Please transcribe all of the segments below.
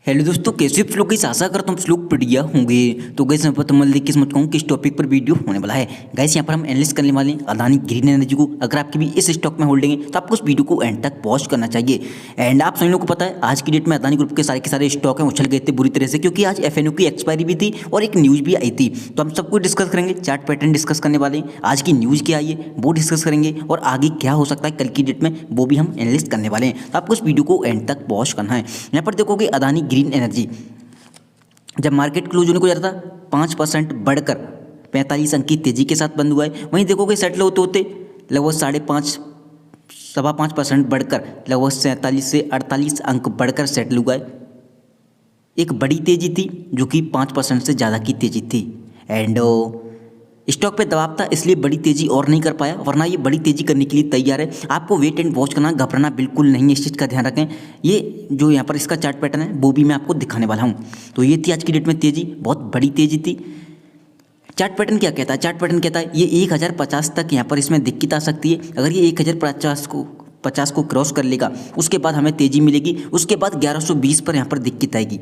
Hello दोस्तों, कैसे आप लोग? इस आशा करता हूँ आप लोग बढ़िया होंगे। तो गैस यहाँ पर तो मैं देखिए समझ कहूँ किस टॉपिक पर वीडियो होने वाला है। गैस यहाँ पर हम एनालिसिस करने वाले हैं अदानी ग्रीन एनर्जी को। अगर आपकी भी इस स्टॉक में होल्डिंग है तो आपको उस वीडियो को एंड तक वॉच करना चाहिए। एंड आप सभी लोगों को पता है आज की डेट में अदानी ग्रुप के सारे स्टॉक हैं उछल गए थे बुरी तरह से, क्योंकि आज एफएनओ की एक्सपायरी भी थी और एक न्यूज़ भी आई थी। तो हम सबको डिस्कस करेंगे, चार्ट पैटर्न डिस्कस करने वाले हैं, आज की न्यूज़ क्या आई है वो डिस्कस करेंगे और आगे क्या हो सकता है कल की डेट में वो भी हम एनालिस्ट करने वाले हैं। तो आपको उस वीडियो को एंड तक वॉच करना है। यहाँ पर देखोगे अदानी ग्रीन एनर्जी जब मार्केट क्लोज होने को जा रहा था 5% बढ़कर 45 अंक की तेजी के साथ बंद हुआ है। वहीं देखोगे सेटल होते होते लगभग 5.5% बढ़कर लगभग 47 से 48 अंक बढ़कर सेटल हुआ है। एक बड़ी तेजी थी जो कि 5% से ज़्यादा की तेजी थी। एंड स्टॉक पे दबाव था इसलिए बड़ी तेजी और नहीं कर पाया, वरना ये बड़ी तेजी करने के लिए तैयार है। आपको वेट एंड वॉच करना, घबराना बिल्कुल नहीं है, इस चीज़ का ध्यान रखें। ये जो यहाँ पर इसका चार्ट पैटर्न है वो भी मैं आपको दिखाने वाला हूँ। तो ये थी आज की डेट में तेजी, बहुत बड़ी तेजी थी। चार्ट पैटर्न क्या कहता है? चार्ट पैटर्न कहता है ये 1050 तक यहाँ पर इसमें दिक्कत आ सकती है। अगर ये 1050 को क्रॉस कर लेगा उसके बाद हमें तेजी मिलेगी। उसके बाद 1120 पर यहाँ पर दिक्कत आएगी।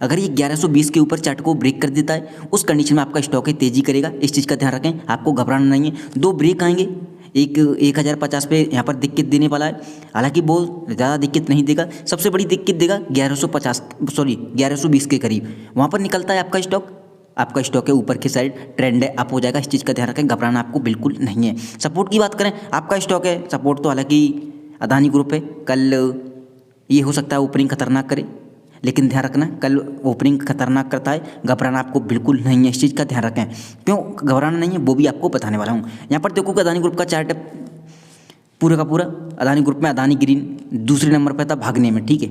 अगर ये 1120 के ऊपर चार्ट को ब्रेक कर देता है उस कंडीशन में आपका स्टॉक है तेजी करेगा। इस चीज़ का ध्यान रखें, आपको घबराना नहीं है। दो ब्रेक आएंगे, एक 1050 पे यहाँ पर दिक्कत देने वाला है, हालांकि वो ज़्यादा दिक्कत नहीं देगा। सबसे बड़ी दिक्कत देगा 1120 के करीब। वहाँ पर निकलता है आपका स्टॉक है ऊपर की साइड ट्रेंड है, अप हो जाएगा। इस चीज़ का ध्यान रखें, घबराना आपको बिल्कुल नहीं है। सपोर्ट की बात करें, आपका स्टॉक है सपोर्ट तो हालांकि अदानी ग्रुप है। कल ये हो सकता है ओपनिंग खतरनाक करे, लेकिन ध्यान रखना कल ओपनिंग खतरनाक करता है, घबराना आपको बिल्कुल नहीं है। इस चीज़ का ध्यान रखें, क्यों घबराना नहीं है वो भी आपको बताने वाला हूँ। यहाँ पर देखो कि अदानी ग्रुप का चार्ट है पूरा का पूरा। अदानी ग्रुप में अदानी ग्रीन दूसरे नंबर पर था भागने में, ठीक है।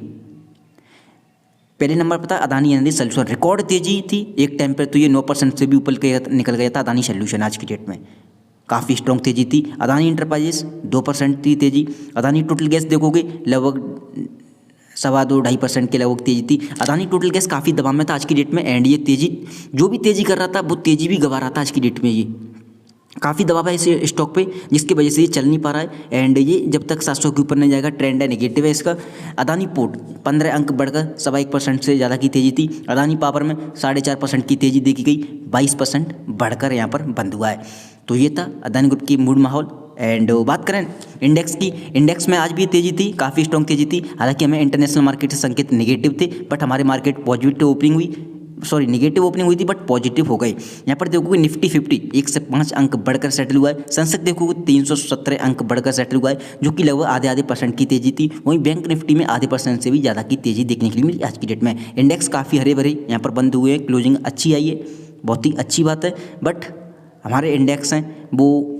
पहले नंबर पर था अदानी एनर्जी सोल्यूशन, रिकॉर्ड तेजी थी एक टाइम पर, तो ये 9% से भी ऊपर निकल गया था अदानी सोल्यूशन। आज की डेट में काफ़ी स्ट्रॉन्ग तेजी थी। अदानी इंटरप्राइजेस 2% थी तेजी। अदानी टोटल गैस देखोगे लगभग 2.5% के लगभग तेजी थी। अदानी टोटल गैस काफ़ी दबाव में था आज की डेट में। एंड ये तेजी जो भी तेजी कर रहा था वो तेजी भी गवा रहा था आज की डेट में। ये काफ़ी दबाव है इस स्टॉक पे, जिसकी वजह से ये चल नहीं पा रहा है। एंड ये जब तक 700 के ऊपर नहीं जाएगा ट्रेंड है नेगेटिव है इसका। अदानी पोर्ट 15 अंक बढ़कर 1.25% से ज़्यादा की तेजी थी। अदानी पावर में 4.5% की तेजी देखी गई, 22% बढ़कर यहाँ पर बंद हुआ है। तो ये था अदानी ग्रुप की मूड माहौल। एंड बात करें इंडेक्स की, इंडेक्स में आज भी तेजी थी, काफ़ी स्ट्रॉन्ग तेजी थी। हालांकि हमें इंटरनेशनल मार्केट से संकेत नेगेटिव थे, बट हमारे मार्केट पॉजिटिव ओपनिंग हुई थी बट पॉजिटिव हो गई। यहाँ पर देखोगे निफ्टी 50 1 से 5 अंक बढ़कर सेटल हुआ है। सेंसेक्स देखोगे 317 अंक बढ़कर सेटल हुआ है, जो कि लगभग आधे % की तेजी थी। वहीं बैंक निफ्टी में आधे % से भी ज़्यादा की तेजी देखने के लिए मिली आज की डेट में। इंडेक्स काफ़ी हरे भरे यहाँ पर बंद हुए हैं, क्लोजिंग अच्छी आई है, बहुत ही अच्छी बात है। बट हमारे इंडेक्स हैं वो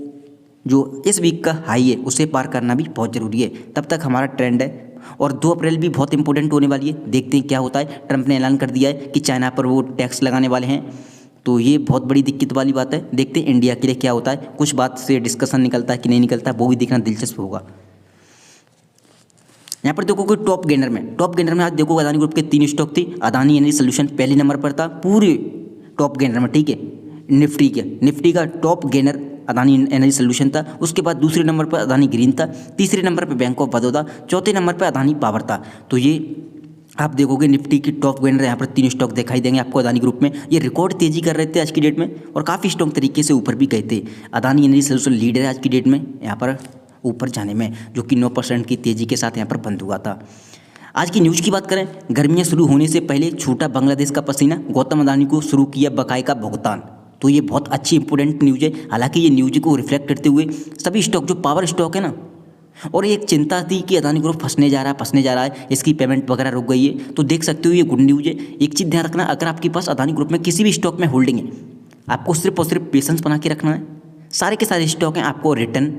जो इस वीक का हाई है उसे पार करना भी बहुत ज़रूरी है, तब तक हमारा ट्रेंड है। और 2 अप्रैल भी बहुत इंपॉर्टेंट होने वाली है, देखते हैं क्या होता है। ट्रंप ने ऐलान कर दिया है कि चाइना पर वो टैक्स लगाने वाले हैं, तो ये बहुत बड़ी दिक्कत वाली बात है। देखते हैं इंडिया के लिए क्या होता है। कुछ बात से डिस्कशन निकलता है कि नहीं निकलता वो भी देखना दिलचस्प होगा। यहाँ पर देखो कोई टॉप गेनर में आज देखो अदानी ग्रुप के 3 स्टॉक थे। अदानी एनर्जी सोल्यूशन पहले नंबर पर था पूरे टॉप गेनर में, ठीक है। निफ्टी का top gainer Adani energy solution था। उसके बाद दूसरे नंबर पर अदानी ग्रीन था, तीसरे नंबर पर बैंक ऑफ बड़ौदा, चौथे नंबर पर अदानी पावर था। तो ये आप देखोगे निफ्टी की टॉप गेनर यहाँ पर 3 स्टॉक दिखाई देंगे आपको अदानी ग्रुप में। ये रिकॉर्ड तेजी कर रहे थे आज की डेट में और काफ़ी स्ट्रॉन्ग तरीके से ऊपर भी गए थे। अदानी एनर्जी सोल्यूशन लीडर है आज की डेट में यहाँ पर ऊपर जाने में, जो कि 9% की तेजी के साथ यहाँ पर बंद हुआ था। आज की न्यूज़ की बात करें, गर्मियाँ शुरू होने से पहले छूटा बांग्लादेश का पसीना, गौतम अदानी को शुरू किया बकाये का भुगतान। तो ये बहुत अच्छी इंपॉर्टेंट न्यूज़ है। हालांकि ये न्यूज़ को रिफ्लेक्ट करते हुए सभी स्टॉक जो पावर स्टॉक है ना, और एक चिंता थी कि अदानी ग्रुप फंसने जा रहा है, इसकी पेमेंट वगैरह रुक गई है, तो देख सकते हो ये गुड न्यूज़ है। एक चीज़ ध्यान रखना, अगर आपके पास अदानी ग्रुप में किसी भी स्टॉक में होल्डिंग है, आपको सिर्फ और सिर्फ पेशेंस बना के रखना है। सारे के सारे स्टॉक हैं, आपको रिटर्न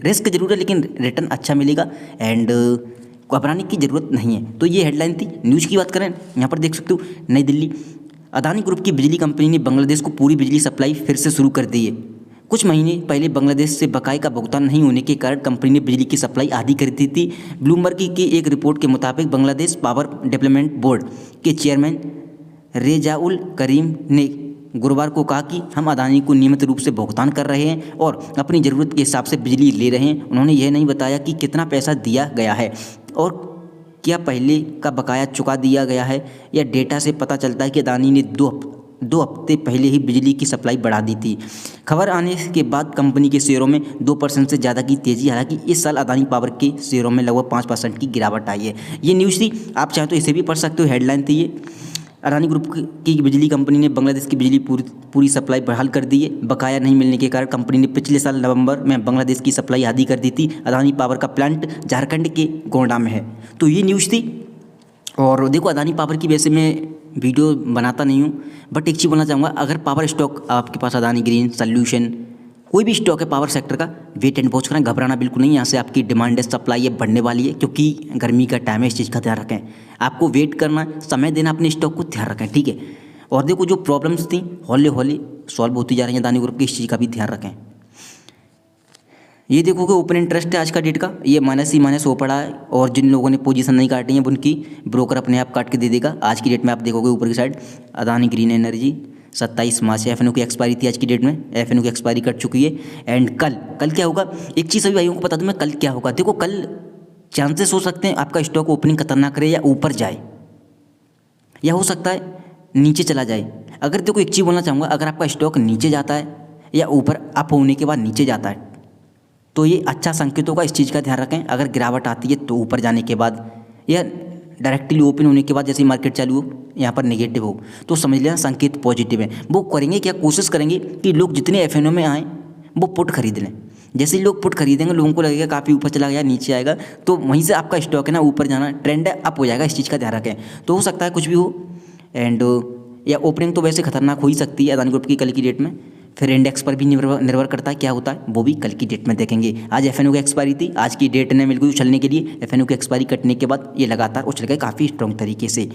रिस्क जरूर है लेकिन रिटर्न अच्छा मिलेगा। एंड घबराने की ज़रूरत नहीं है। तो ये हेडलाइन थी। न्यूज़ की बात करें, यहाँ पर देख सकते हो नई दिल्ली, अदानी ग्रुप की बिजली कंपनी ने बांग्लादेश को पूरी बिजली सप्लाई फिर से शुरू कर दी है। कुछ महीने पहले बांग्लादेश से बकाये का भुगतान नहीं होने के कारण कंपनी ने बिजली की सप्लाई आधी कर दी थी। ब्लूमबर्ग की एक रिपोर्ट के मुताबिक बांग्लादेश पावर डेवलपमेंट बोर्ड के चेयरमैन रेजाउल करीम ने गुरुवार को कहा कि हम अदानी को नियमित रूप से भुगतान कर रहे हैं और अपनी ज़रूरत के हिसाब से बिजली ले रहे हैं। उन्होंने यह नहीं बताया कि कितना पैसा दिया गया है और क्या पहले का बकाया चुका दिया गया है, या डेटा से पता चलता है कि अदानी ने दो हफ्ते पहले ही बिजली की सप्लाई बढ़ा दी थी। खबर आने के बाद कंपनी के शेयरों में 2% से ज़्यादा की तेज़ी। हालांकि इस साल अदानी पावर के शेयरों में लगभग 5% की गिरावट आई है। ये न्यूज़ थी, आप चाहें तो इसे भी पढ़ सकते हो। हेडलाइन थी ये, अदानी ग्रुप की बिजली कंपनी ने बांग्लादेश की बिजली पूरी सप्लाई बहाल कर दी है। बकाया नहीं मिलने के कारण कंपनी ने पिछले साल नवंबर में बांग्लादेश की सप्लाई आधी कर दी थी। अदानी पावर का प्लांट झारखंड के गोंडा में है। तो ये न्यूज़ थी। और देखो, अदानी पावर की वैसे मैं वीडियो बनाता नहीं हूँ, बट एक चीज़ बोलना चाहूँगा, अगर पावर स्टॉक आपके पास अदानी ग्रीन सॉल्यूशन कोई भी स्टॉक है पावर सेक्टर का, वेट एंड वॉच करें, घबराना बिल्कुल नहीं। यहाँ से आपकी डिमांड है, सप्लाई है, बढ़ने वाली है, क्योंकि गर्मी का टाइम है। इस चीज़ का ध्यान रखें, आपको वेट करना, समय देना, अपने स्टॉक को ध्यान रखें, ठीक है। और देखो, जो प्रॉब्लम्स थी हौले हौले सॉल्व होती जा रही हैं अदानी ग्रुप की, इस चीज़ का भी ध्यान रखें। ये देखोगे ओपन इंटरेस्ट है आज का डेट का, ये माइनस हो पड़ा है। और जिन लोगों ने पोजीशन नहीं काटी है उनकी ब्रोकर अपने आप काट के दे देगा। आज की डेट में आप देखोगे ऊपर की साइड अदानी ग्रीन एनर्जी 27 मार्च से एफएनओ की एक्सपायरी थी। आज की डेट में एफएनओ की एक्सपायरी कट चुकी है। एंड कल क्या होगा, एक चीज़ सभी भाइयों को बता दूं मैं, कल क्या होगा। देखो, कल चांसेस हो सकते हैं आपका स्टॉक ओपनिंग खतरनाक करे, या ऊपर जाए, या हो सकता है नीचे चला जाए। अगर देखो, एक चीज़ बोलना चाहूँगा, अगर आपका स्टॉक नीचे जाता है या ऊपर अप होने के बाद नीचे जाता है, तो ये अच्छा संकेत होगा। इस चीज़ का ध्यान रखें। अगर गिरावट आती है तो ऊपर जाने के बाद, या डायरेक्टली ओपन होने के बाद जैसे ही मार्केट चालू हो यहाँ पर नेगेटिव हो, तो समझ लेना संकेत पॉजिटिव है। वो करेंगे क्या, कोशिश करेंगे कि लोग जितने एफएनओ में आएँ वो पुट खरीद लें। जैसे ही लोग पुट खरीदेंगे, लोगों को लगेगा काफ़ी ऊपर चला गया, नीचे आएगा, तो वहीं से आपका स्टॉक है ना ऊपर जाना, ट्रेंड है अप हो जाएगा। इस चीज़ का ध्यान रखें। तो हो सकता है कुछ भी हो। एंड या ओपनिंग तो वैसे खतरनाक हो ही सकती है अदानी ग्रुप की कल की डेट में। फिर इंडेक्स पर भी निर्भर करता है क्या होता है, वो भी कल की डेट में देखेंगे। आज एफएनओ की एक्सपायरी थी, आज की डेट ने बिल्कुल उछलने के लिए, एफएनओ की एक्सपायरी कटने के बाद ये लगातार उछल गए काफ़ी स्ट्रॉन्ग तरीके से।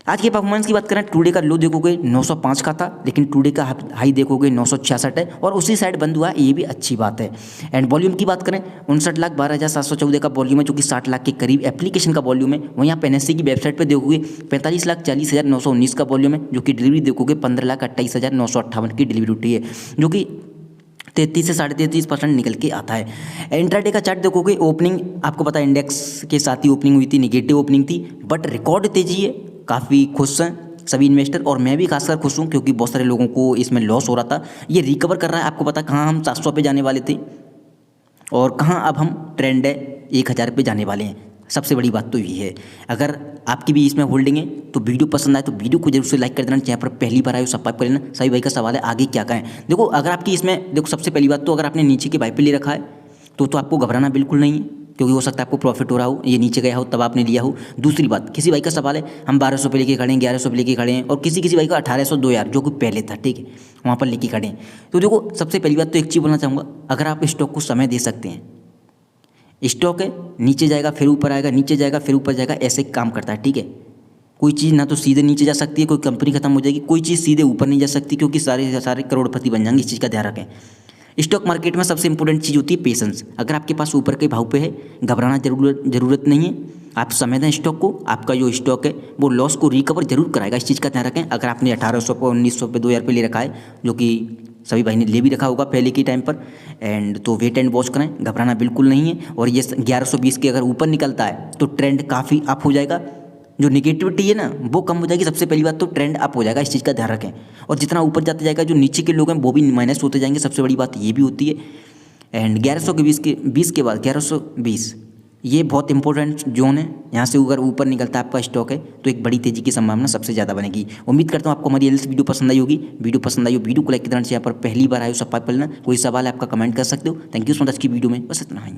आज के परफॉर्मेंस की बात करें, टुडे का लो देखोगे 905 का था, लेकिन टुडे का हाई देखोगे 966 है, और उसी साइड बंद हुआ है, ये भी अच्छी बात है। एंड वॉल्यूम की बात करें, 59,12,714 का वॉल्यूम है, जो कि 60 लाख के करीब एप्लीकेशन का वॉल्यूम है। वहीं आप एनएससी की वेबसाइट पर देखोगे 45,40,919 का वॉल्यूम है, जो कि डिलीवरी देखोगे 15,28,958 की डिलीवरी उठी है, जो कि 33 से 33.5% निकल के आता है। इंट्राडे का चार्ट देखोगे, ओपनिंग आपको पता है इंडेक्स के साथ ही ओपनिंग हुई थी, निगेटिव ओपनिंग थी, बट रिकॉर्ड तेजी है। काफ़ी खुश हैं सभी इन्वेस्टर, और मैं भी खासकर खुश हूँ, क्योंकि बहुत सारे लोगों को इसमें लॉस हो रहा था। ये रिकवर कर रहा है। आपको पता कहाँ हम 700 पे जाने वाले थे, और कहाँ अब हम ट्रेंड है 1000 पे जाने वाले हैं। सबसे बड़ी बात तो यही है। अगर आपकी भी इसमें होल्डिंग है तो वीडियो पसंद आए तो वीडियो को जरूर से लाइक कर देना। चैनल पर पहली बार आए हो सब्सक्राइब कर लेना। सभी भाई का सवाल है आगे क्या करें। देखो, अगर आपकी इसमें देखो, सबसे पहली बात तो अगर आपने नीचे के बाई पे ले रखा है तो आपको घबराना बिल्कुल नहीं है, क्योंकि हो सकता है आपको प्रॉफिट हो रहा हो, ये नीचे गया हो तब आपने लिया हो। दूसरी बात, किसी भाई का सवाल है हम 1200 पे लेके खड़े हैं, 1100 पे लेके खड़े हैं, और किसी भाई का 1800 2000 जो कि पहले था, ठीक है, वहाँ पर लेके खड़े हैं। तो देखो, सबसे पहली बात तो एक चीज़ बोलना चाहूँगा, अगर आप स्टॉक को समय दे सकते हैं, स्टॉक है नीचे जाएगा फिर ऊपर आएगा, नीचे जाएगा फिर ऊपर जाएगा, ऐसे काम करता है, ठीक है। कोई चीज़ ना तो सीधे नीचे जा सकती है, कोई कंपनी खत्म हो जाएगी, कोई चीज़ सीधे ऊपर नहीं जा सकती, क्योंकि सारे करोड़पति बन जाएंगे। इस चीज़ का ध्यान रखें। स्टॉक मार्केट में सबसे इंपॉर्टेंट चीज़ होती है पेशेंस। अगर आपके पास ऊपर के भाव पे है, घबराना जरूरत नहीं है। आप समय दें स्टॉक को, आपका जो स्टॉक है वो लॉस को रिकवर जरूर कराएगा। इस चीज़ का ध्यान रखें। अगर आपने 1800 पे 1900 पे 2000 पे ले रखा है, जो कि सभी भाई ने ले भी रखा होगा पहले के टाइम पर, एंड तो वेट एंड वॉच करें, घबराना बिल्कुल नहीं है। और ये 1120 के अगर ऊपर निकलता है तो ट्रेंड काफ़ी अप हो जाएगा, जो निगेटिविटी है ना वो कम हो जाएगी। सबसे पहली बात तो ट्रेंड अप हो जाएगा, इस चीज़ का ध्यान रखें। और जितना ऊपर जाते जाएगा, जो नीचे के लोग हैं वो भी माइनस होते जाएंगे, सबसे बड़ी बात ये भी होती है। एंड 1120 के बाद 1120 ये बहुत इंपॉर्टेंट जोन है। यहाँ से अगर ऊपर निकलता है आपका स्टॉक है तो एक बड़ी तेजी की संभावना सबसे ज़्यादा बनेगी। उम्मीद करता हूँ आपको हमारी एनालिसिस वीडियो पसंद आई होगी। वीडियो पसंद आई हो वीडियो को लाइक करना चाहिए। यहाँ पर पहली बार आए हो सब्सक्राइब कर लेना। कोई सवाल है आपका कमेंट कर सकते हो। Thank you so much. की वीडियो में बस इतना ही।